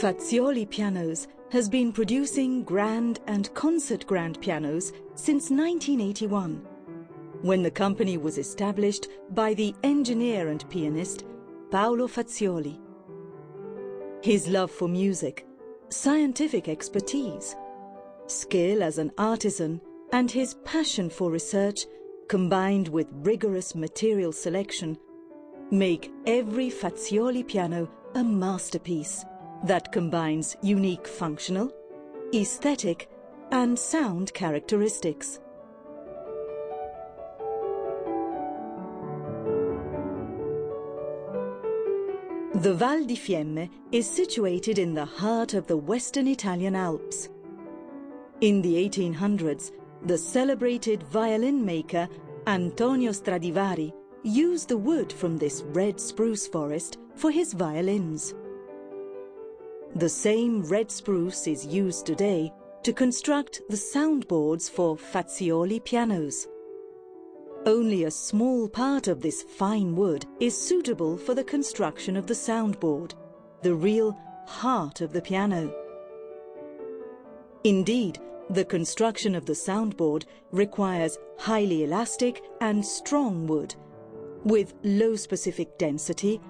Fazioli Pianos has been producing grand and concert grand pianos since 1981, when the company was established by the engineer and pianist Paolo Fazioli. His love for music, scientific expertise, skill as an artisan, and his passion for research, combined with rigorous material selection, make every Fazioli piano a masterpiece that combines unique functional, aesthetic, and sound characteristics. The Val di Fiemme is situated in the heart of the western Italian Alps. In the 1800s, the celebrated violin maker Antonio Stradivari used the wood from this red spruce forest for his violins. The same red spruce is used today to construct the soundboards for Fazioli pianos. Only a small part of this fine wood is suitable for the construction of the soundboard, the real heart of the piano. Indeed, the construction of the soundboard requires highly elastic and strong wood, with low specific density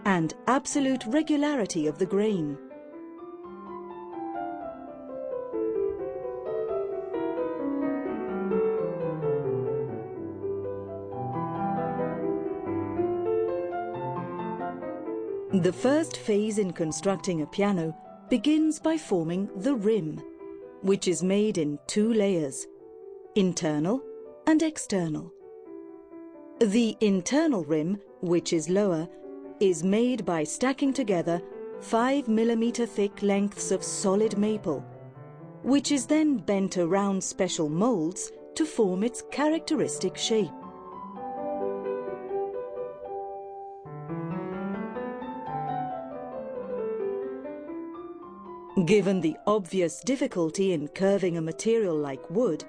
and absolute regularity of the grain. The first phase in constructing a piano begins by forming the rim, which is made in two layers, internal and external. The internal rim, which is lower, is made by stacking together 5 millimeter thick lengths of solid maple, which is then bent around special molds to form its characteristic shape. Given the obvious difficulty in curving a material like wood,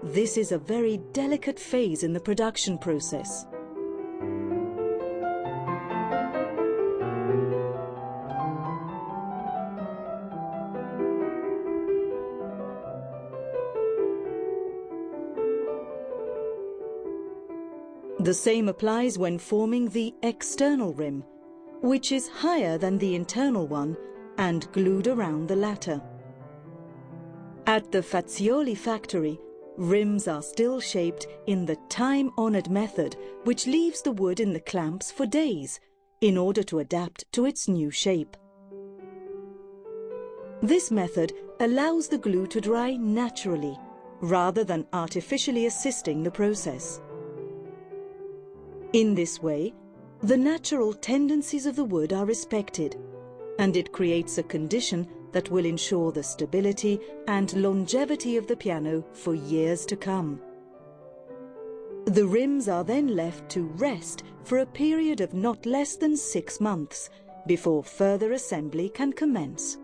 this is a very delicate phase in the production process. The same applies when forming the external rim, which is higher than the internal one and glued around the latter. At the Fazioli Factory, rims are still shaped in the time-honored method which leaves the wood in the clamps for days in order to adapt to its new shape. This method allows the glue to dry naturally rather than artificially assisting the process. In this way, the natural tendencies of the wood are respected, and it creates a condition that will ensure the stability and longevity of the piano for years to come. The rims are then left to rest for a period of not less than 6 months before further assembly can commence.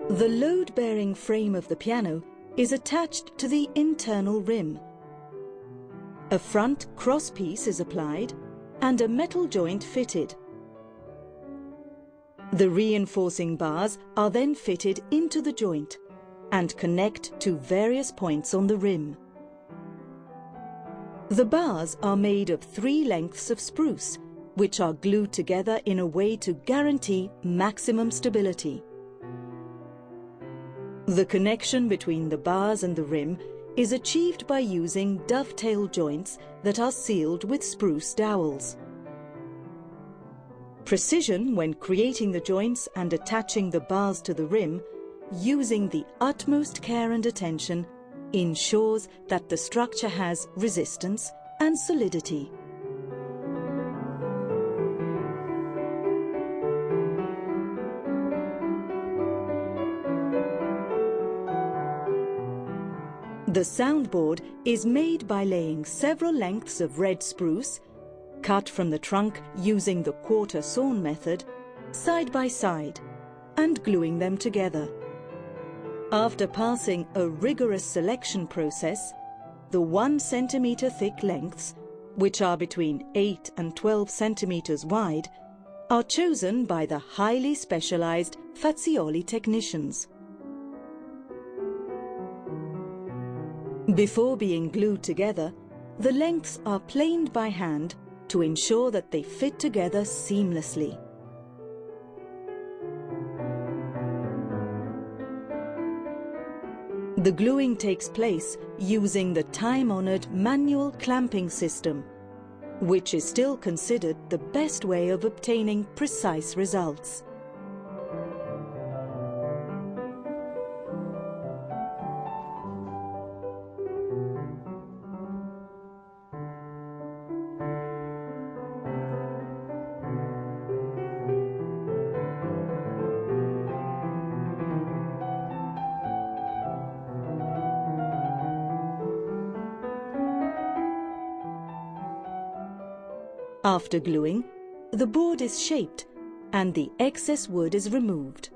The load-bearing frame of the piano is attached to the internal rim. A front crosspiece is applied and a metal joint fitted. The reinforcing bars are then fitted into the joint and connect to various points on the rim. The bars are made of 3 lengths of spruce, which are glued together in a way to guarantee maximum stability. The connection between the bars and the rim is achieved by using dovetail joints that are sealed with spruce dowels. Precision when creating the joints and attaching the bars to the rim, using the utmost care and attention, ensures that the structure has resistance and solidity. The soundboard is made by laying several lengths of red spruce, cut from the trunk using the quarter sawn method, side by side, and gluing them together. After passing a rigorous selection process, the 1 centimeter thick lengths, which are between 8 and 12 centimeters wide, are chosen by the highly specialized Fazioli technicians. Before being glued together, the lengths are planed by hand to ensure that they fit together seamlessly. The gluing takes place using the time-honored manual clamping system, which is still considered the best way of obtaining precise results. After gluing, the board is shaped and the excess wood is removed.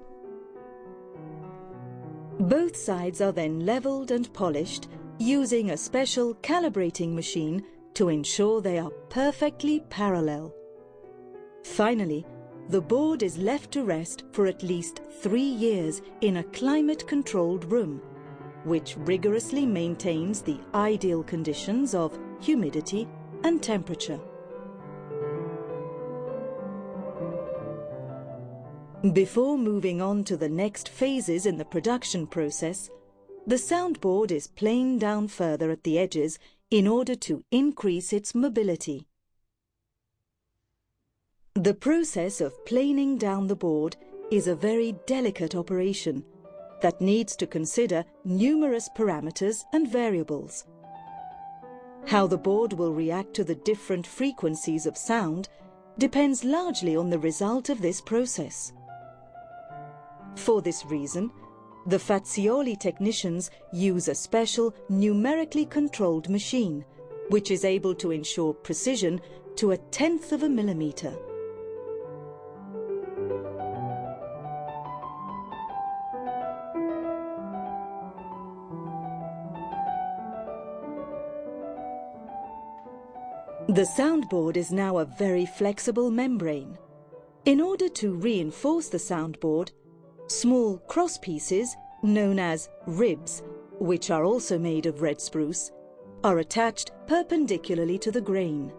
Both sides are then leveled and polished using a special calibrating machine to ensure they are perfectly parallel. Finally, the board is left to rest for at least 3 years in a climate-controlled room, which rigorously maintains the ideal conditions of humidity and temperature. Before moving on to the next phases in the production process, the soundboard is planed down further at the edges in order to increase its mobility. The process of planing down the board is a very delicate operation that needs to consider numerous parameters and variables. How the board will react to the different frequencies of sound depends largely on the result of this process. For this reason, the Fazioli technicians use a special numerically controlled machine, which is able to ensure precision to 1/10 of a millimeter. The soundboard is now a very flexible membrane. In order to reinforce the soundboard, small cross pieces, known as ribs, which are also made of red spruce, are attached perpendicularly to the grain.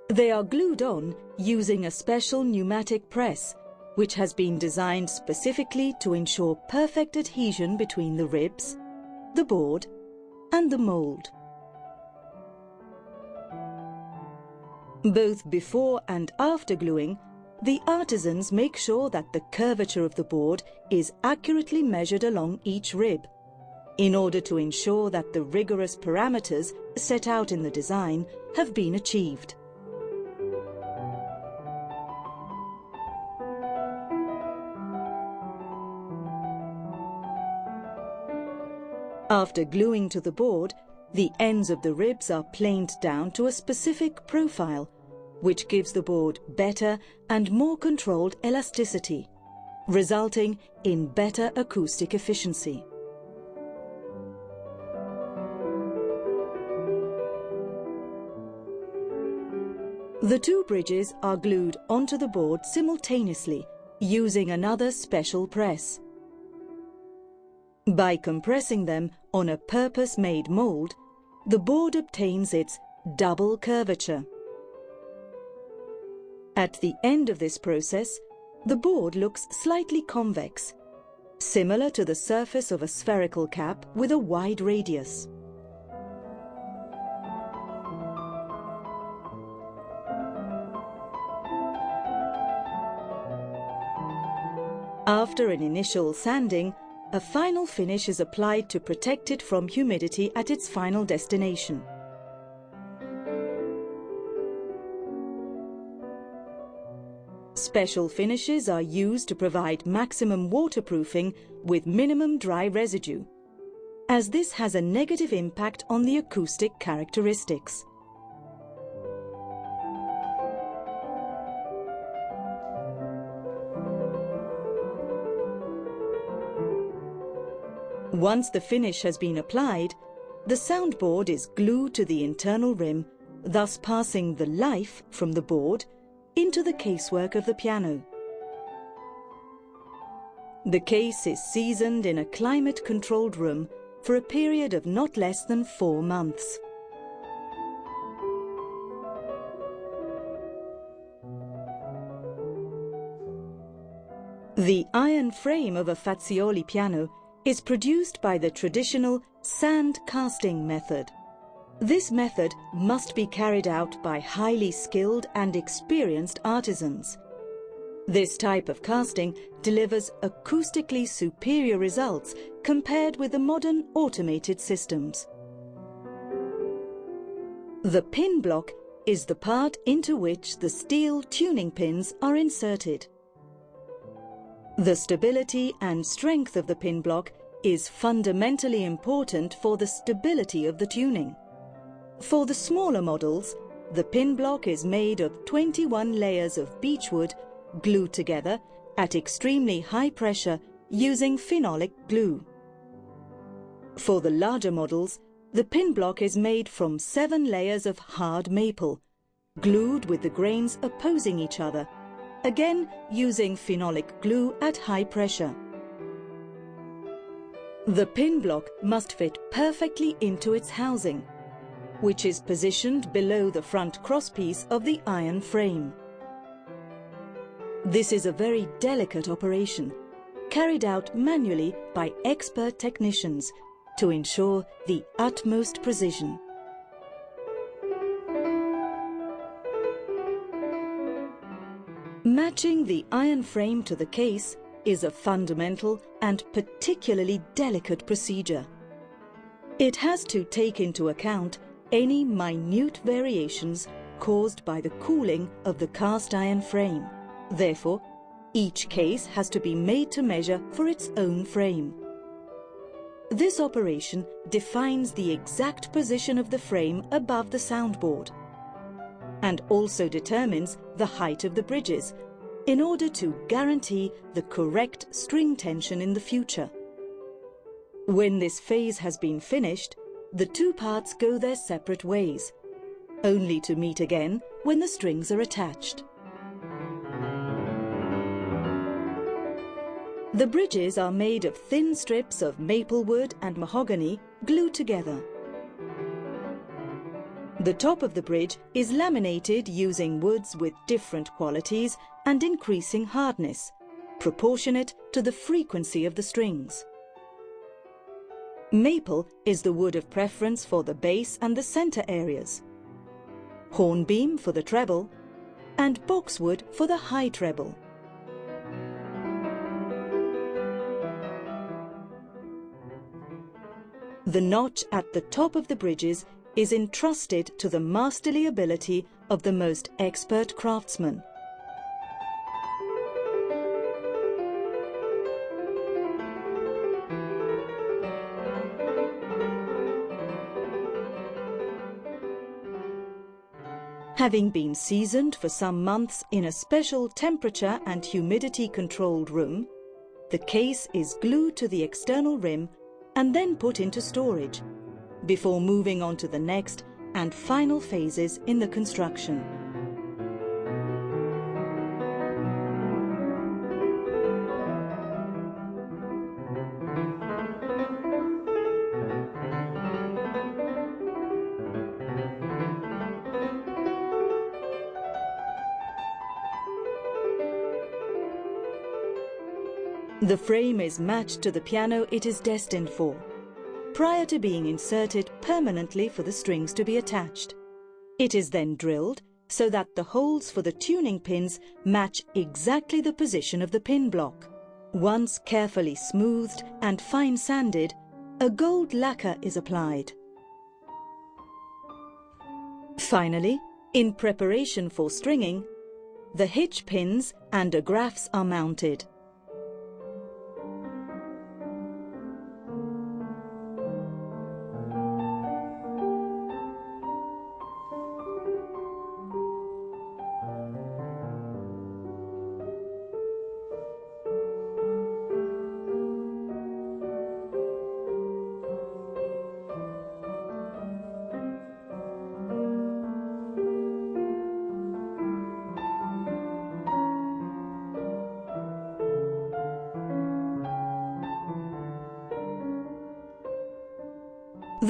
They are glued on using a special pneumatic press, which has been designed specifically to ensure perfect adhesion between the ribs, the board, and the mold. Both before and after gluing, the artisans make sure that the curvature of the board is accurately measured along each rib, in order to ensure that the rigorous parameters set out in the design have been achieved. After gluing to the board, the ends of the ribs are planed down to a specific profile, which gives the board better and more controlled elasticity, resulting in better acoustic efficiency. The 2 bridges are glued onto the board simultaneously using another special press. By compressing them on a purpose-made mold, the board obtains its double curvature. At the end of this process, the board looks slightly convex, similar to the surface of a spherical cap with a wide radius. After an initial sanding, a final finish is applied to protect it from humidity at its final destination. Special finishes are used to provide maximum waterproofing with minimum dry residue, as this has a negative impact on the acoustic characteristics. Once the finish has been applied, the soundboard is glued to the internal rim, thus passing the life from the board into the casework of the piano. The case is seasoned in a climate-controlled room for a period of not less than 4 months. The iron frame of a Fazioli piano is produced by the traditional sand casting method. This method must be carried out by highly skilled and experienced artisans. This type of casting delivers acoustically superior results compared with the modern automated systems. The pin block is the part into which the steel tuning pins are inserted. The stability and strength of the pin block is fundamentally important for the stability of the tuning. For the smaller models, the pin block is made of 21 layers of beechwood glued together at extremely high pressure using phenolic glue. For the larger models, the pin block is made from 7 layers of hard maple, glued with the grains opposing each other, again using phenolic glue at high pressure. The pin block must fit perfectly into its housing, which is positioned below the front crosspiece of the iron frame. This is a very delicate operation, carried out manually by expert technicians to ensure the utmost precision. Matching the iron frame to the case is a fundamental and particularly delicate procedure. It has to take into account any minute variations caused by the cooling of the cast iron frame. Therefore, each case has to be made to measure for its own frame. This operation defines the exact position of the frame above the soundboard and also determines the height of the bridges in order to guarantee the correct string tension in the future. When this phase has been finished, the two parts go their separate ways, only to meet again when the strings are attached. The bridges are made of thin strips of maple wood and mahogany glued together. The top of the bridge is laminated using woods with different qualities and increasing hardness, proportionate to the frequency of the strings. Maple is the wood of preference for the bass and the center areas, hornbeam for the treble, and boxwood for the high treble. The notch at the top of the bridges is entrusted to the masterly ability of the most expert craftsmen. Having been seasoned for some months in a special temperature and humidity controlled room, the case is glued to the external rim and then put into storage, before moving on to the next and final phases in the construction. The frame is matched to the piano it is destined for, prior to being inserted permanently for the strings to be attached. It is then drilled so that the holes for the tuning pins match exactly the position of the pin block. Once carefully smoothed and fine sanded, a gold lacquer is applied. Finally, in preparation for stringing, the hitch pins and agraffes are mounted.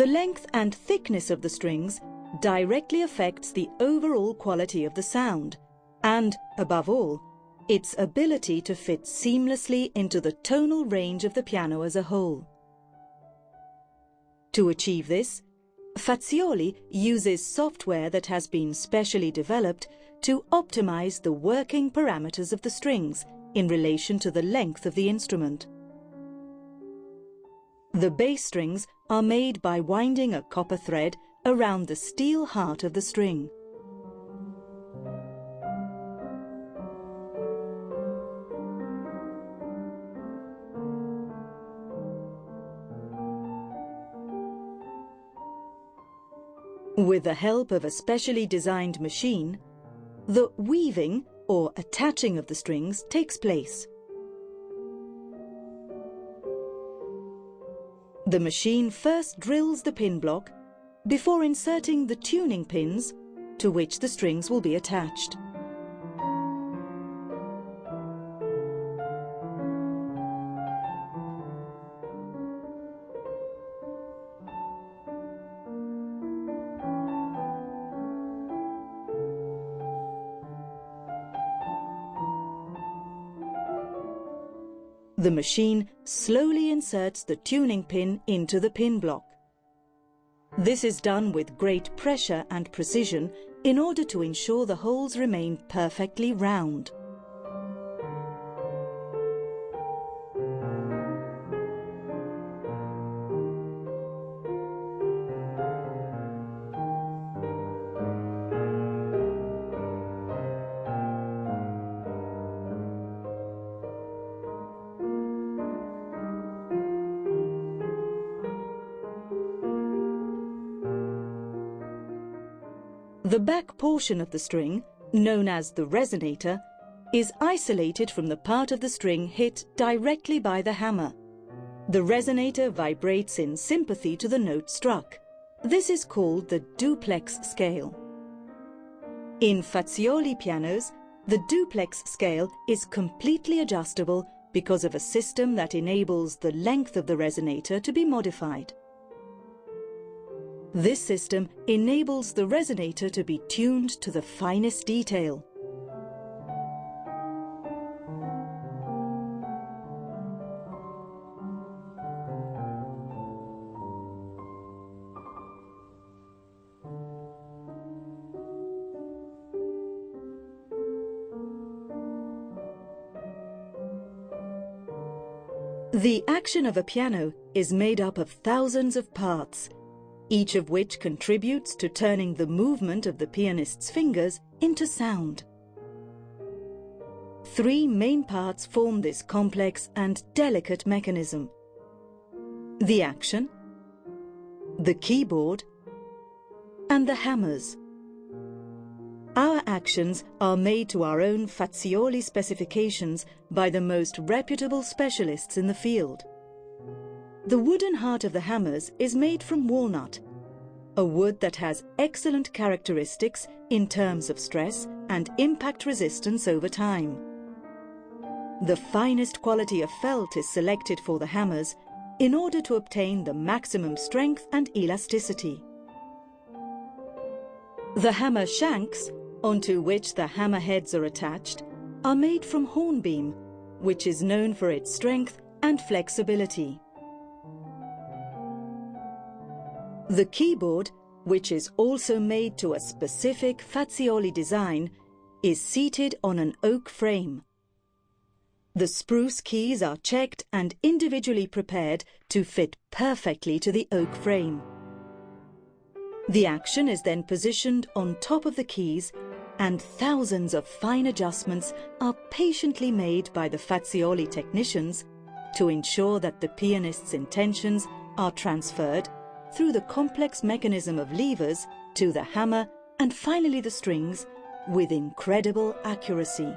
The length and thickness of the strings directly affects the overall quality of the sound and, above all, its ability to fit seamlessly into the tonal range of the piano as a whole. To achieve this, Fazioli uses software that has been specially developed to optimize the working parameters of the strings in relation to the length of the instrument. The bass strings are made by winding a copper thread around the steel heart of the string. With the help of a specially designed machine, the weaving or attaching of the strings takes place. The machine first drills the pin block before inserting the tuning pins to which the strings will be attached. The machine slowly inserts the tuning pin into the pin block. This is done with great pressure and precision in order to ensure the holes remain perfectly round. The back portion of the string, known as the resonator, is isolated from the part of the string hit directly by the hammer. The resonator vibrates in sympathy to the note struck. This is called the duplex scale. In Fazioli pianos, the duplex scale is completely adjustable because of a system that enables the length of the resonator to be modified. This system enables the resonator to be tuned to the finest detail. The action of a piano is made up of thousands of parts, each of which contributes to turning the movement of the pianist's fingers into sound. Three main parts form this complex and delicate mechanism: the action, the keyboard, and the hammers. Our actions are made to our own Fazioli specifications by the most reputable specialists in the field. The wooden heart of the hammers is made from walnut, a wood that has excellent characteristics in terms of stress and impact resistance over time. The finest quality of felt is selected for the hammers in order to obtain the maximum strength and elasticity. The hammer shanks, onto which the hammer heads are attached, are made from hornbeam, which is known for its strength and flexibility. The keyboard, which is also made to a specific Fazioli design, is seated on an oak frame. The spruce keys are checked and individually prepared to fit perfectly to the oak frame. The action is then positioned on top of the keys, and thousands of fine adjustments are patiently made by the Fazioli technicians to ensure that the pianist's intentions are transferred through the complex mechanism of levers to the hammer and finally the strings with incredible accuracy.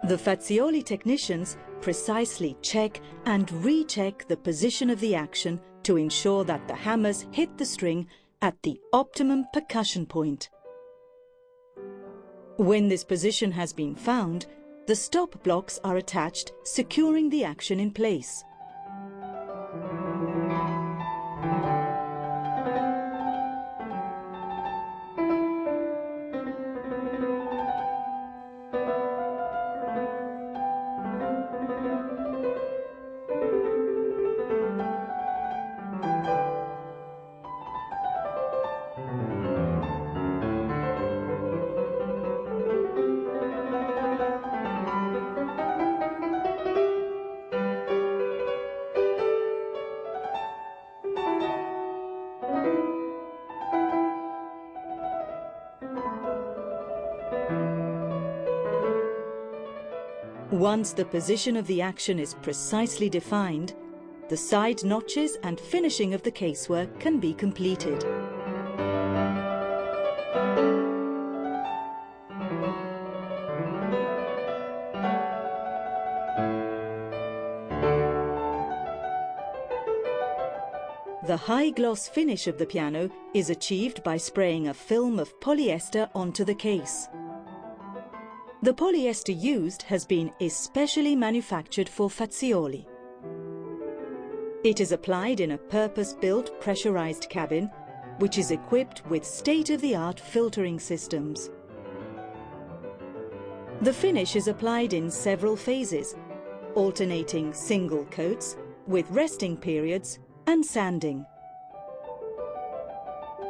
The Fazioli technicians precisely check and recheck the position of the action to ensure that the hammers hit the string at the optimum percussion point. When this position has been found, the stop blocks are attached, securing the action in place. Once the position of the action is precisely defined, the side notches and finishing of the casework can be completed. The high-gloss finish of the piano is achieved by spraying a film of polyester onto the case. The polyester used has been especially manufactured for Fazioli. It is applied in a purpose-built pressurized cabin, which is equipped with state-of-the-art filtering systems. The finish is applied in several phases, alternating single coats with resting periods and sanding.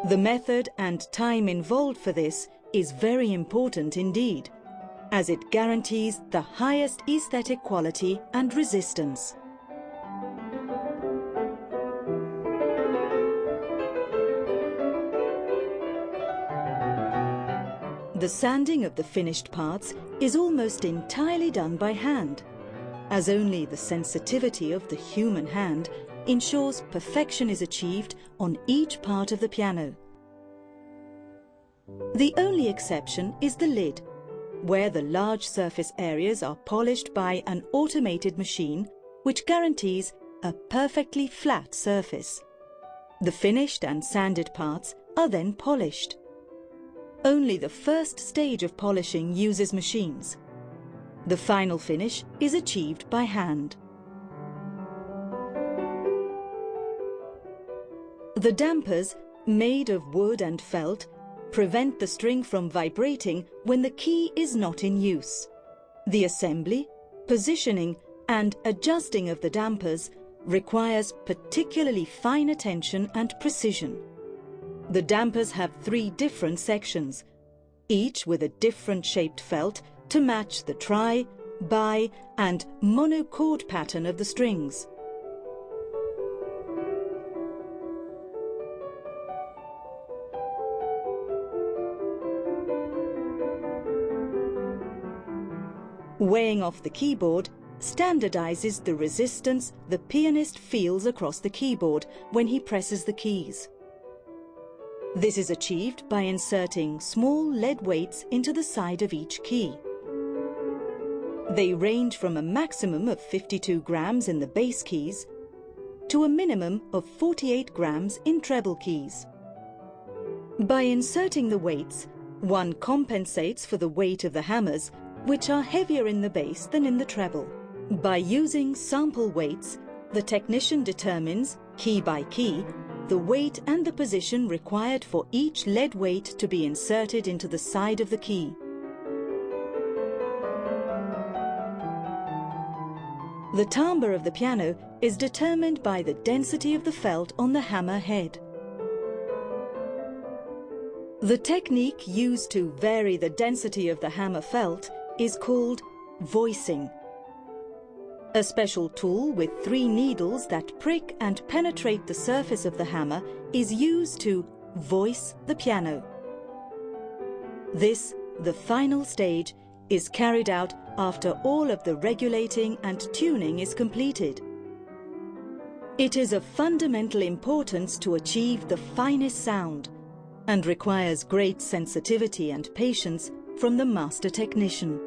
The method and time involved for this is very important indeed, as it guarantees the highest aesthetic quality and resistance. The sanding of the finished parts is almost entirely done by hand, as only the sensitivity of the human hand ensures perfection is achieved on each part of the piano. The only exception is the lid, where the large surface areas are polished by an automated machine which guarantees a perfectly flat surface. The finished and sanded parts are then polished. Only the first stage of polishing uses machines. The final finish is achieved by hand. The dampers, made of wood and felt, prevent the string from vibrating when the key is not in use. The assembly, positioning and adjusting of the dampers requires particularly fine attention and precision. The dampers have 3 different sections, each with a different shaped felt to match the tri, bi and monochord pattern of the strings. Weighing off the keyboard standardizes the resistance the pianist feels across the keyboard when he presses the keys. This is achieved by inserting small lead weights into the side of each key. They range from a maximum of 52 grams in the bass keys to a minimum of 48 grams in treble keys. By inserting the weights, one compensates for the weight of the hammers, which are heavier in the bass than in the treble. By using sample weights, the technician determines, key by key, the weight and the position required for each lead weight to be inserted into the side of the key. The timbre of the piano is determined by the density of the felt on the hammer head. The technique used to vary the density of the hammer felt is called voicing. A special tool with 3 needles that prick and penetrate the surface of the hammer is used to voice the piano. This, the final stage, is carried out after all of the regulating and tuning is completed. It is of fundamental importance to achieve the finest sound and requires great sensitivity and patience from the master technician.